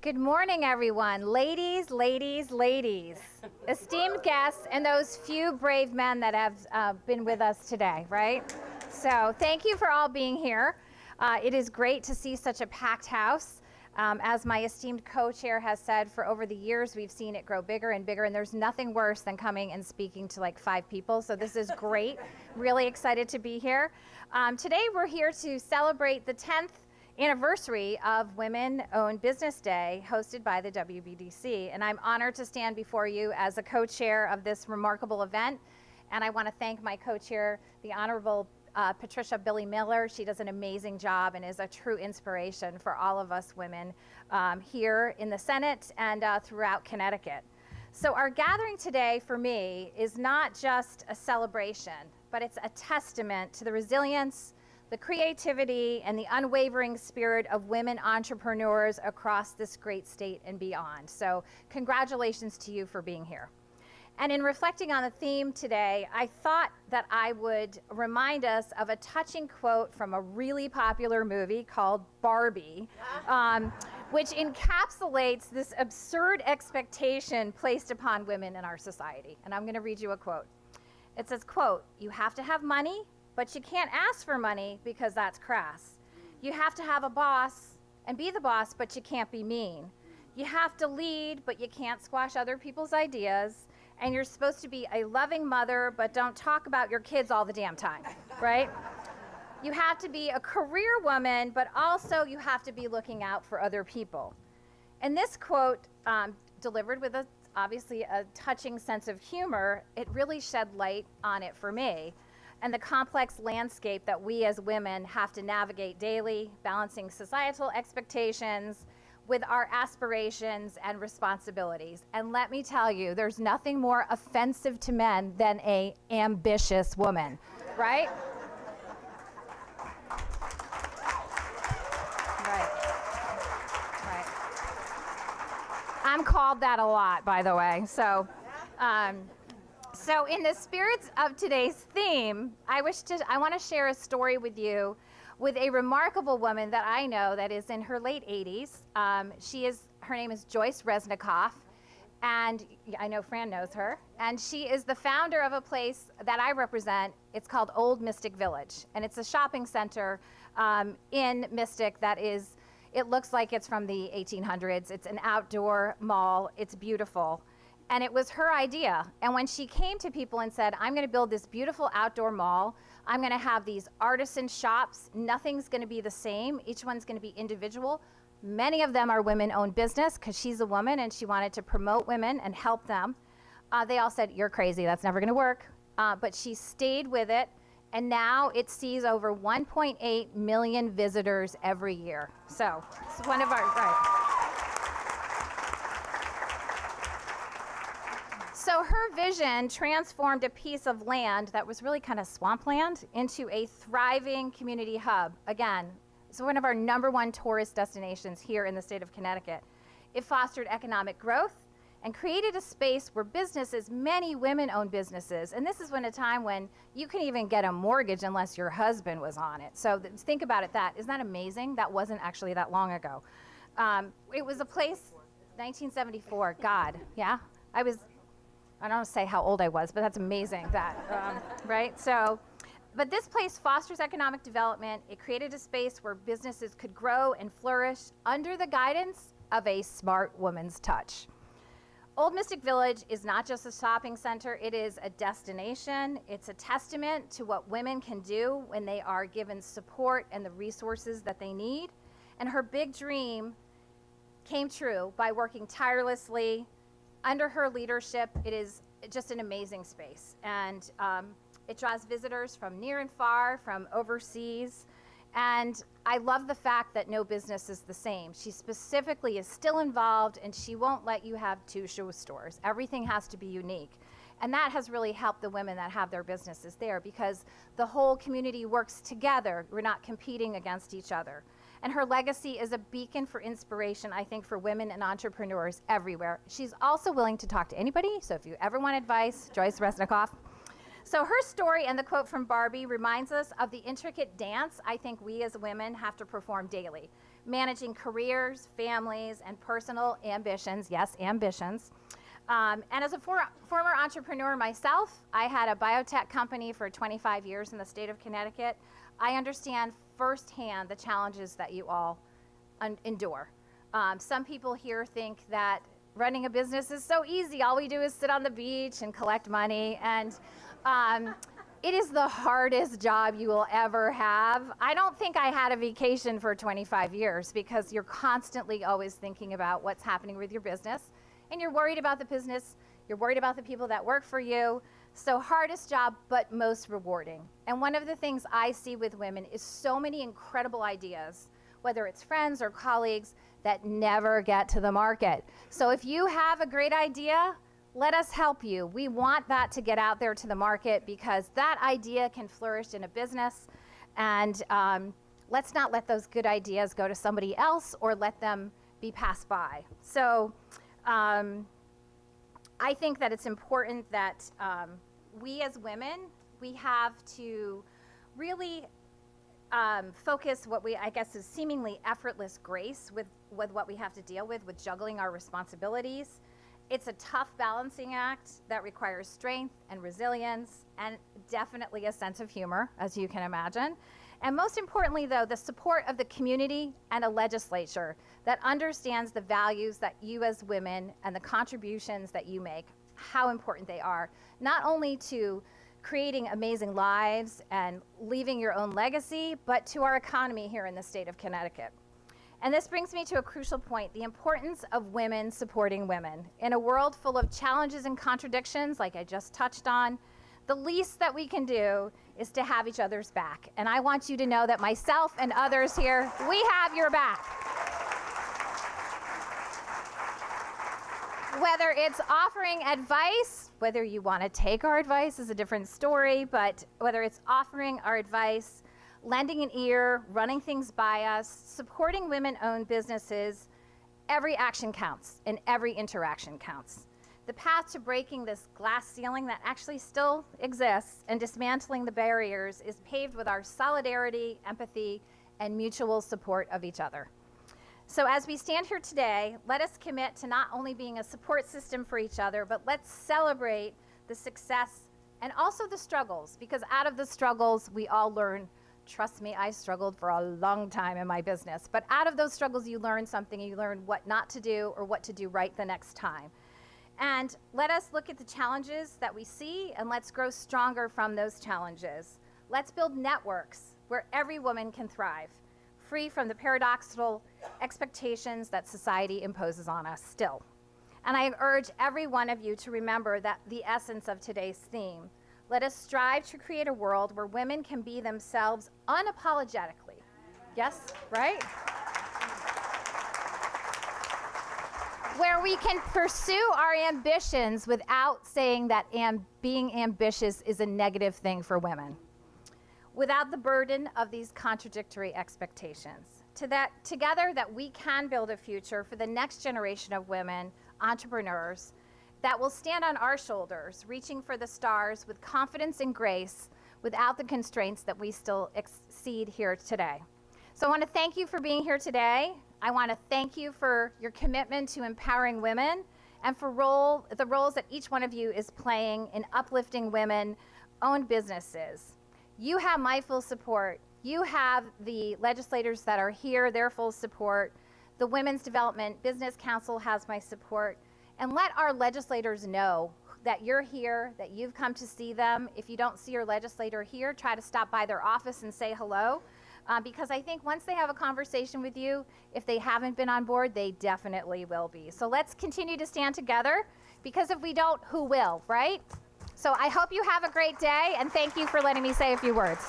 Good morning, everyone. Ladies, ladies, ladies, esteemed guests, and those few brave men that have been with us today, right? So thank you for all being here. It is great to see such a packed house. As my esteemed co-chair has said, for over the years, we've seen it grow bigger and bigger, and there's nothing worse than coming and speaking to like 5 people. So this is great. Really excited to be here. Today, we're here to celebrate the 10th anniversary of Women-Owned Business Day, hosted by the WBDC. And I'm honored to stand before you as a co-chair of this remarkable event. And I want to thank my co-chair, the Honorable Patricia Billy Miller. She does an amazing job and is a true inspiration for all of us women here in the Senate and throughout Connecticut. So our gathering today for me is not just a celebration, but it's a testament to the resilience, the creativity, and the unwavering spirit of women entrepreneurs across this great state and beyond. So congratulations to you for being here. And in reflecting on the theme today, I thought that I would remind us of a touching quote from a really popular movie called Barbie, which encapsulates this absurd expectation placed upon women in our society. And I'm going to read you a quote. It says, quote, "You have to have money, but you can't ask for money because that's crass. You have to have a boss and be the boss, but you can't be mean. You have to lead, but you can't squash other people's ideas. And you're supposed to be a loving mother, but don't talk about your kids all the damn time," right? You have to be a career woman, but also you have to be looking out for other people. And this quote, delivered with obviously a touching sense of humor, it really shed light on it for me, and the complex landscape that we as women have to navigate daily, balancing societal expectations with our aspirations and responsibilities. And let me tell you, there's nothing more offensive to men than an ambitious woman, right? Right. I'm called that a lot, by the way. So in the spirits of today's theme, I want to share a story with you with a remarkable woman that I know that is in her late 80s. Her name is Joyce Resnikoff, and I know Fran knows her. And she is the founder of a place that I represent. It's called Old Mystic Village, and it's a shopping center in Mystic that is, it looks like it's from the 1800s. It's an outdoor mall. It's beautiful. And it was her idea. And when she came to people and said, "I'm going to build this beautiful outdoor mall, I'm going to have these artisan shops, nothing's going to be the same, each one's going to be individual." Many of them are women-owned business because she's a woman and she wanted to promote women and help them. They all said, "You're crazy, that's never going to work." But she stayed with it, and now it sees over 1.8 million visitors every year. So it's one of our, right. So her vision transformed a piece of land that was really kind of swampland into a thriving community hub. Again, it's one of our #1 tourist destinations here in the state of Connecticut. It fostered economic growth and created a space where businesses, many women-owned businesses, and this is when a time when you can even get a mortgage unless your husband was on it. So think about it, isn't that amazing? That wasn't actually that long ago. It was a place, 1974, God, yeah? I don't want to say how old I was, but that's amazing, right? So, but this place fosters economic development. It created a space where businesses could grow and flourish under the guidance of a smart woman's touch. Old Mystic Village is not just a shopping center, it is a destination. It's a testament to what women can do when they are given support and the resources that they need. And her big dream came true by working tirelessly. Under her leadership, it is just an amazing space. And it draws visitors from near and far, from overseas. And I love the fact that no business is the same. She specifically is still involved, and she won't let you have 2 shoe stores. Everything has to be unique. And that has really helped the women that have their businesses there because the whole community works together. We're not competing against each other. And her legacy is a beacon for inspiration, I think, for women and entrepreneurs everywhere. She's also willing to talk to anybody, so if you ever want advice, Joyce Resnikoff. So her story and the quote from Barbie reminds us of the intricate dance I think we as women have to perform daily. managing careers, families, and personal ambitions. Yes, ambitions. And as a former entrepreneur myself, I had a biotech company for 25 years in the state of Connecticut. I understand firsthand the challenges that you all endure. Some people here think that running a business is so easy. All we do is sit on the beach and collect money. And it is the hardest job you will ever have. I don't think I had a vacation for 25 years because you're constantly always thinking about what's happening with your business. And you're worried about the business. You're worried about the people that work for you. So hardest job, but most rewarding. And one of the things I see with women is so many incredible ideas, whether it's friends or colleagues, that never get to the market. So if you have a great idea, let us help you. We want that to get out there to the market because that idea can flourish in a business. And let's not let those good ideas go to somebody else or let them be passed by. So I think that it's important that we as women, we have to really focus what I guess is seemingly effortless grace with what we have to deal with juggling our responsibilities. It's a tough balancing act that requires strength and resilience and definitely a sense of humor, as you can imagine. And most importantly, though, the support of the community and a legislature that understands the values that you as women and the contributions that you make, how important they are, not only to creating amazing lives and leaving your own legacy, but to our economy here in the state of Connecticut. And this brings me to a crucial point, the importance of women supporting women. In a world full of challenges and contradictions, like I just touched on, the least that we can do is to have each other's back. And I want you to know that myself and others here, we have your back. Whether it's offering advice, whether you want to take our advice is a different story, but whether it's offering our advice, lending an ear, running things by us, supporting women-owned businesses, every action counts and every interaction counts. The path to breaking this glass ceiling that actually still exists and dismantling the barriers is paved with our solidarity, empathy, and mutual support of each other. So as we stand here today, let us commit to not only being a support system for each other, but let's celebrate the success and also the struggles, because out of the struggles, we all learn. Trust me, I struggled for a long time in my business. But out of those struggles, you learn something. You learn what not to do or what to do right the next time. And let us look at the challenges that we see, and let's grow stronger from those challenges. Let's build networks where every woman can thrive, free from the paradoxical expectations that society imposes on us still. And I urge every one of you to remember that the essence of today's theme. Let us strive to create a world where women can be themselves unapologetically. Yes, right? Where we can pursue our ambitions without saying that being ambitious is a negative thing for women, without the burden of these contradictory expectations. Together that we can build a future for the next generation of women, entrepreneurs, that will stand on our shoulders, reaching for the stars with confidence and grace without the constraints that we still exceed here today. So I want to thank you for being here today. I want to thank you for your commitment to empowering women and for the roles that each one of you is playing in uplifting women-owned businesses. You have my full support. You have the legislators that are here, their full support. The Women's Development Business Council has my support. And let our legislators know that you're here, that you've come to see them. If you don't see your legislator here, try to stop by their office and say hello. Because I think once they have a conversation with you, if they haven't been on board, they definitely will be. So let's continue to stand together, because if we don't, who will, right? So I hope you have a great day, and thank you for letting me say a few words.